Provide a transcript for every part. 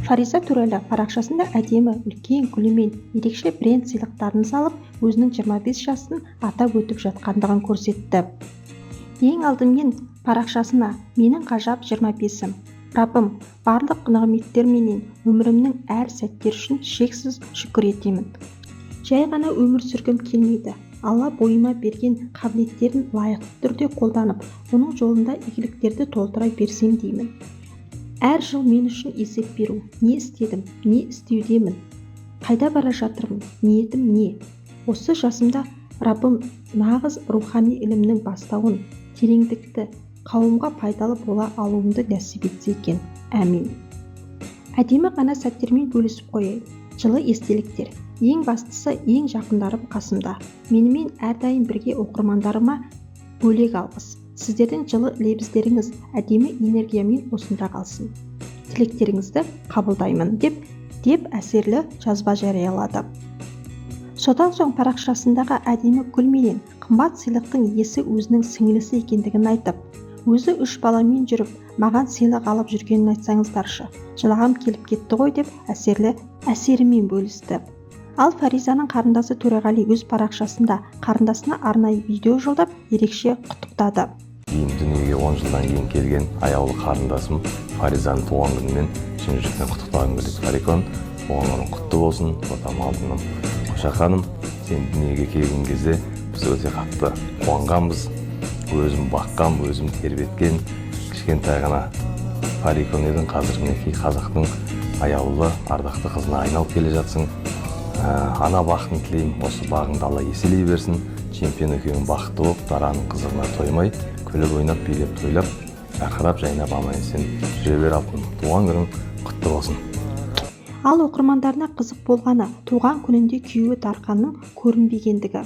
Фариза Төрәлі парақшасында әдемі үлкен гүлімен ерекше бренд сыйлықтарын салып, өзінің 25 жасын атап өтіп жатқандығын көрсетті. Ең алдымен парақшасына "Менің ғажап 25-ім. Раббым, барлық нығметтер менен өмірімнің әр сәттер үшін шексіз шүкір етемін. Жай ғана өмір сүргім келмейді. Алла бойыма берген қабілеттерін лайықты түрде қолданып, оның жолында игіліктерді толтыра берсем деймін. Әр жыл мен үшін есеп беру. Не істедім, не істеудемін, қайда бара жатырмын, ниетім не? Осы жасымда Раббым нағыз рухани ілімнің бастауын, тереңдікті, қауымға пайдалы бола алуымды нәсіп етсе екен. Әмин. Әдемі ғана сәттермен бөлісіп қояйын. Жылы естеліктер. Ең бастысы, ең жақындарым қасымда. Менімен әрдайым бірге оқырмандарыма бөлек алғыс. Сіздердің жылы лебіздеріңіз әдемі энергиямен осында қалсын. Тілектеріңізді қабылдаймын деп әсерлі жазба жариялады. Содан соң парақшасындағы әдемі гүл менен қымбат сыйлықтың иесі өзінің сіңілісі екендігін айтып, өзі 3 баламен жүріп, маған сыйлық алып жүргенін айтсаңыздаршы, жылағым келіп кетті ғой деп әсерімен бөлісті. Ал Фаризаның қарындасы Төреғали өз парақшасында қарындасына арнайы видео жолдап ерекше құттықтады. Дүниеге 10 жылдан кейін келген аяулы қарындасым Фаризаның туған күнімен шын жүректен құттықтағым келеді. Фарикон, туған күнің құтты болсын. Отам алтыным, Қошақаным, сен дүниеге келген кезде біз өте қатты қуанғанбыз. Өзім баққам, өзім тербеткен кішкентай ғана Фарикон едің. Қазір мінекей қазақтың аяулы, ардақты қызына айналып келе жатсың. Ана бақытын тілеймін, осы бағыңды Алла еселей берсін. Чемпион екеуің бақытты болып, дараның қызығына тоймай, күліп ойнап, билеп тойлап, әрқырап жайнап аман-есен жүре бер алтыным. Туған күнің құтты болсын. Ал оқырмандарына қызық болғаны туған күнінде күйеуі Дарханның көрінбегендігі.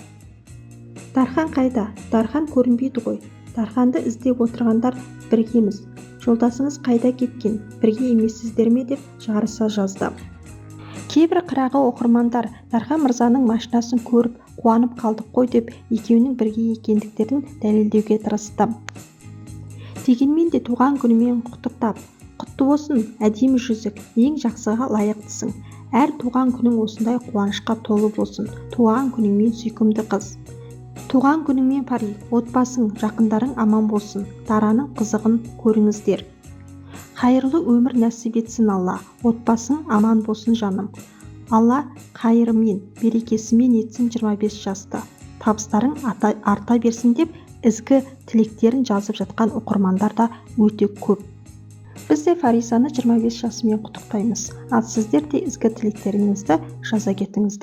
Дархан қайда? Дархан көрінбейді ғой. Дарханды іздеп отырғандар біргеміз. Жолдасыңыз қайда кеткен? Бірге емессіздер ме деп жарыса жазды. Кейбір қырағы оқырмандар Дархан мырзаның машинасын көріп қуанып қалдық қой деп екеуінің бірге екендіктерін дәлелдеуге тырысты. Дегенмен де туған күнімен құттықтап, құтты болсын әдемі жүзік, ең жақсыға лайықтысың. Әр туған күнің осындай қуанышқа толы болсын. Туған күніңмен сүйкімді қыз. Туған күніңмен Фари, отбасың, жақындарың аман болсын. Дараның қызығын көріңіздер. Қайырлы өмір нәсіп етсін Алла. Отбасың аман болсын жаным. Алла қайырымен, берекесімен етсін 25 жасты. Табыстарың арта берсін деп ізгі тілектерін жазып жатқан оқырмандар да өте көп. Біз де Фаризаны 25 жасымен құттықтаймыз. Ал сіздер де ізгі тілектеріңізді жаза кетіңіздер.